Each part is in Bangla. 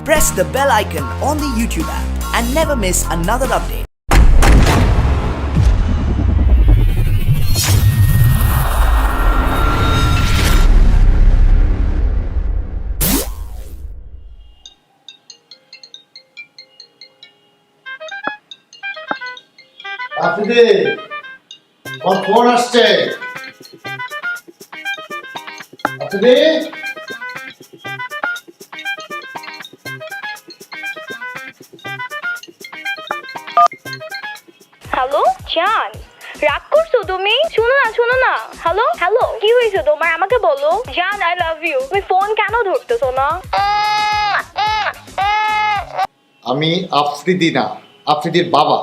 press the bell icon on the YouTube app and never miss another update. Afridi ওর ফোন আসছে। আফ্রিদি হ্যালো জান, রাগ করছো তুমি? শোনো না। হ্যালো কি হয়েছে তোমার? আমাকে বলো জান, আই লাভ ইউ। তুমি ফোন কেন ধরতেছো না? আমি আফ্রিদি না, আফ্রিদির বাবা।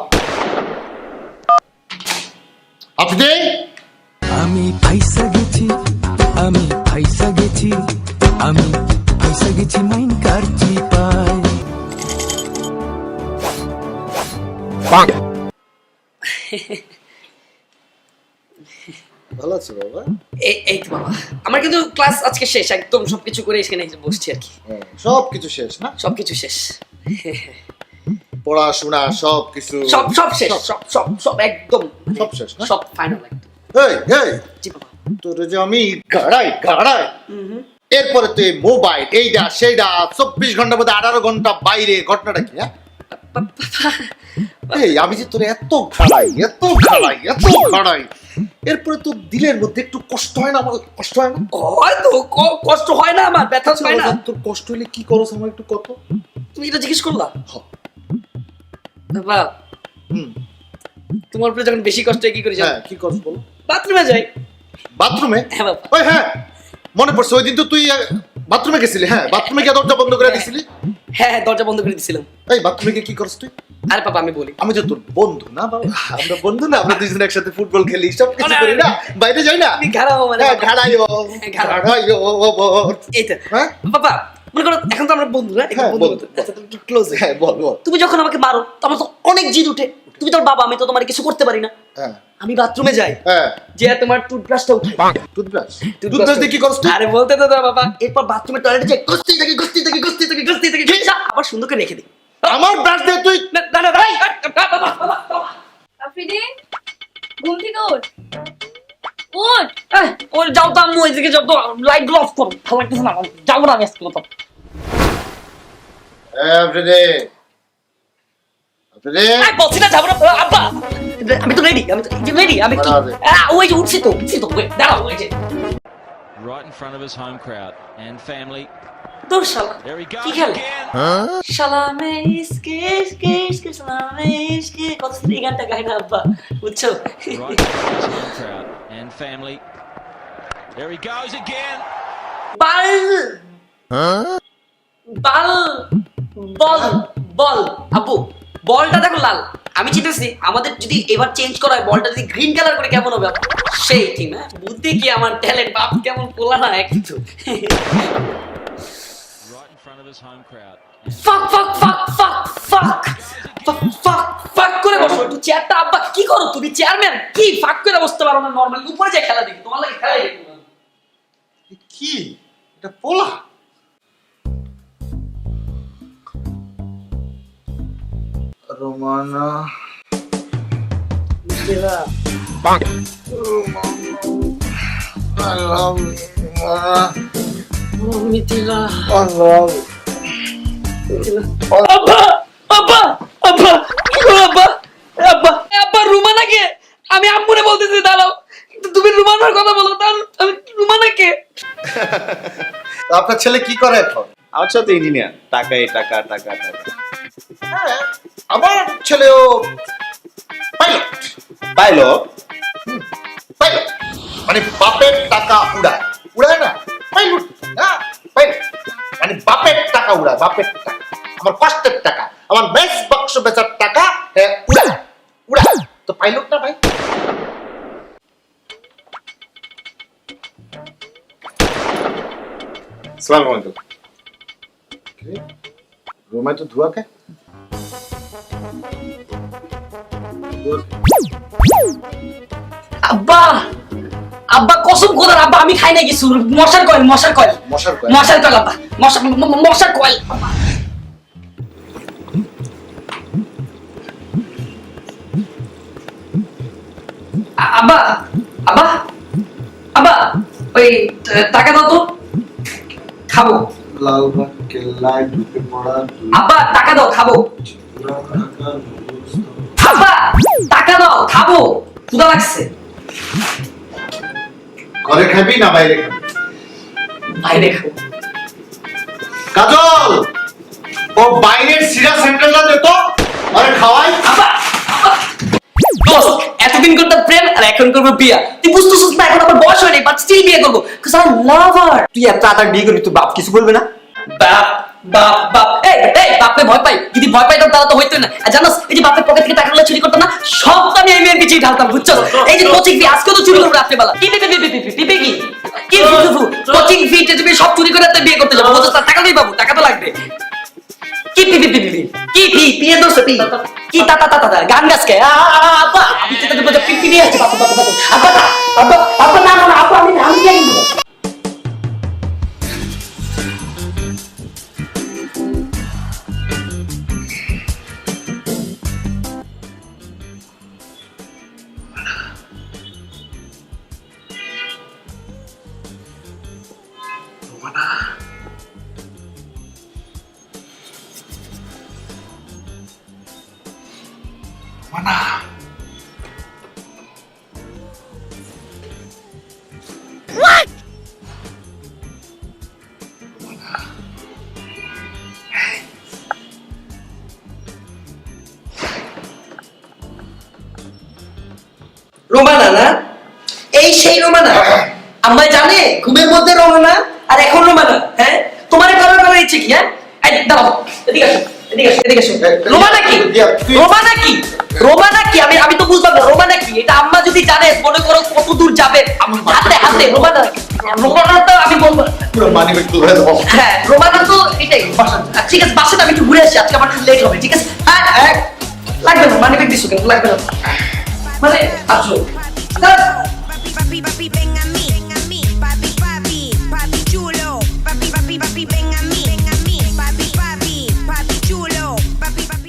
আফ্রিদি আমি ফাইসা গেছি মাইন কারচি পায়। ভালো আছো বাবা? এই তো বাবা, আমার কিন্তু ক্লাস আজকে শেষ, একদম সবকিছু করে এখানে এসে বসছি আর কি। সবকিছু শেষ না? সবকিছু শেষ, পড়াশোনা সবকিছু সব শেষ, সব একদম সব শেষ না? সব ফাইনাল একদম। এই জি বাবা। তোর যে আমি গাড়াই এরপরে তুই মোবাইল এইটা সেইটা 24 ঘন্টার মধ্যে 18 ঘন্টা বাইরে, ঘটনাটা কি? এই আমি যে তোর এত খাড়াই এরপরে তোর দিলের মধ্যে একটু কষ্ট হয় না? আমার কষ্ট হয় না? হয়তো কষ্ট হয় না, আমার ব্যথা পায় না। তোর কষ্ট হলে কি করছ আমার একটু কত? তুমি এটা জিজ্ঞেস করলা বাবা? তোমার উপরে যখন বেশি কষ্ট হয় কি করি জানো? হ্যাঁ, কি করছ বল? বাথরুমে যাই। বাথরুমে? হ্যাঁ বাবা। ওই হ্যাঁ, মনে পড়ছে ওই দিন তো তুই বাথরুমে গেছিলি। হ্যাঁ, বাথরুমে গিয়ে দরজা বন্ধ করে দিছিলি। হ্যাঁ, দরজা বন্ধ করে দিছিলাম। এই বাথরুমে গিয়ে কি করছ তুই? আরে বাবা আমি বলি, আমি যে তোর বন্ধু না বাবা, আমরা বন্ধু না? আমরা দুইজন একসাথে ফুটবল খেলি, সব কিছু করি না, বাইরে যাই না? তুমি ঘাড়াও মানে ঘাড়াইও। এই তো হ্যাঁ বাবা, মনে করো এখন তো আমরা বন্ধু না, হ্যাঁ, বন্ধু বন্ধু। একটু ক্লোজ। হ্যাঁ, বল। তুমি যখন আমাকে মারো তখন তো অনেক জিদ উঠে। তুমি তোর বাবা, আমি তো তোমার কিছু করতে পারি না। হ্যাঁ আমি বাথরুমে যাই, হ্যাঁ। যে তোমার টুথব্রাশটা উঠাই। টুথব্রাশ টুথব্রাশ দিয়ে কি করছ তুই? আরে বলতে তো দাও বাবা। এরপর বাথরুমে টয়লেটে যাই, গস্তি থেকে আবার সুন্দর করে রেখে দিই। আমার ব্রাশ দিয়ে তুই? না আফ্রিদি, ঘুম থেকে ওঠ। ওর যাও তো আম্মু, এদিকে যাও তো, লাইট গুলো অফ করো, ভালো লাগতেছে না, যাবো না আমি আজকে কোথাও। এভরিডে বলছি না যাবো না আব্বা। আমি তো রেডি, আমি কি ওই যে উঠছি তো দাঁড়াও, ওই যে right in front of his home crowd and family. তোর শালা There he goes কি খেলে? again. শালা ইসকে শালা ইসকে কত এই গানটা গায় না আব্বা, বুঝছো? Right in front of his home crowd and family. There he goes again. বল আব্বু, বলটা দেখো লাল, আমি জিতেছি। আমাদের যদি এবার চেঞ্জ করা হয়, বলটা যদি গ্রিন কালার করে কেমন হবে? সেই ঠিক না? বুদ্ধি কি আমার ট্যালেন্ট, বাপ কেমন পোলা না কিন্তু। right in front of his home crowd. ফাক করে বসো একটু চেয়ারটা। আব্বা কি করো তুমি? চেয়ারম্যান কি ফাক করে বসতে পারো না? নরমালি উপরে যে খেলা দেখি, তোমার লাগে খেলা দেখি। কি এটা পোলা? Romana I love you, Mithila I love you. আব্বা রুমানাকে আমি আম্মুরে বলতেছি দাঁড়াও, কিন্তু তুমি রুমানার কথা বলো, তার আমি রুমানাকে। আপনার ছেলে কি করে এখন? আমার ছেলে তো ইঞ্জিনিয়ার, টাকা। হ্যাঁ, আমার ছেলেও পাইলট। পাইলট মানে বাপের টাকা উড়ায় না? পাইলট না, পাইলট মানে বাপের টাকা উড়ায়, বাপের টাকা, আমার কষ্টের টাকা, আমার মেস বাক্স বেচার টাকা উড়ায় তো পাইলট না ভাই? আসসালামু আলাইকুম। रूम में तो धुआं क्या? আব্বা আব্বা কসম খোদার আব্বা আমি খাই না কিছু। মশার কয়েল আব্বা, মশার কয়েল। আব্বা আব্বা আব্বা ওই টাকা দাও তো খাবো। লালবাগ কেল্লায় ঢুকে পড়া আব্বা টাকা দাও খাবো। আব্বা টাকা দাও খাবো, ক্ষুধা লাগছে। ঘরে খাবি না বাইরে খাবি? বাইরে খাবো। কাজল, ও বাইরের সিরা সেন্টারটা দে তো, আরে খাওয়াই। আব্বা আব্বা দোস্ত, এতদিন করতাম প্রেম আর এখন করবো বিয়া। তুই বুঝতেছিস না এখন আমার বয়স হয়নি, বাট স্টিল বিয়ে করবো, cuz I love her। তুই এত তাড়াতাড়ি বিয়ে করবি, তোর বাপ কিছু বলবে না? বাপ বাপ বাপ এই এই বাপে ভয় পাই, যদি ভয় পাইতাম তাহলে তো হইতো না। আর জানোস এই যে বাপের পকেট থেকে টাকাগুলো চুরি করতো না, সব তো আমি এই মেয়ের পিছিয়ে ঢালতাম, বুঝছো? এই যে কোচিং ফি আজকে তো চুরি করবো রাত্রেবেলা। কি পিপি কি কি কোচিং ফি তে তুমি সব চুরি করে তো বিয়ে করতে যাবো, বুঝছো? টাকা নেই বাবু, টাকা তো লাগবে। কি পিপি কি পি পিয়ে দোস পি কি তা তা তা তা গান গাছকে আব্বা আমি তো তোকে পিপি নিয়ে আসছি বাপু বাপু বাপু আব্বা আব্বা আব্বা না না আব্বা আমি যাই না। রোমানা না, এই সেই রোমানা আম্মাই জানে ঘুমের মধ্যে রোমানা আর এখন রোমানা। হ্যাঁ তোমার করার ইচ্ছে কি? হ্যাঁ দাও এদিকে আসো এদিকে আসো এদিকে আসো। রোমানা কি রোমানা কি রোমানা কি আমি আমি তো বুঝলাম না রোমানা কি। এটা আম্মা যদি জানে মনে করো কত দূর যাবে। হাতে হাতে রোমানা রোমানা তো আমি বলবো পুরো মানি ব্যাগ তুলে দাও। হ্যাঁ রোমানা তো এটাই বাসা। ঠিক আছে বাসাতে আমি একটু ঘুরে আসি, আজকে আমার লেট হবে। ঠিক আছে হ্যাঁ লাগবে না, মানি ব্যাগ দিছো কেন? লাগবে না মানে আসো। Papi, papi, papi, ven a mí, papi, papi, papi chulo, papi, papi, papi, ven a mí.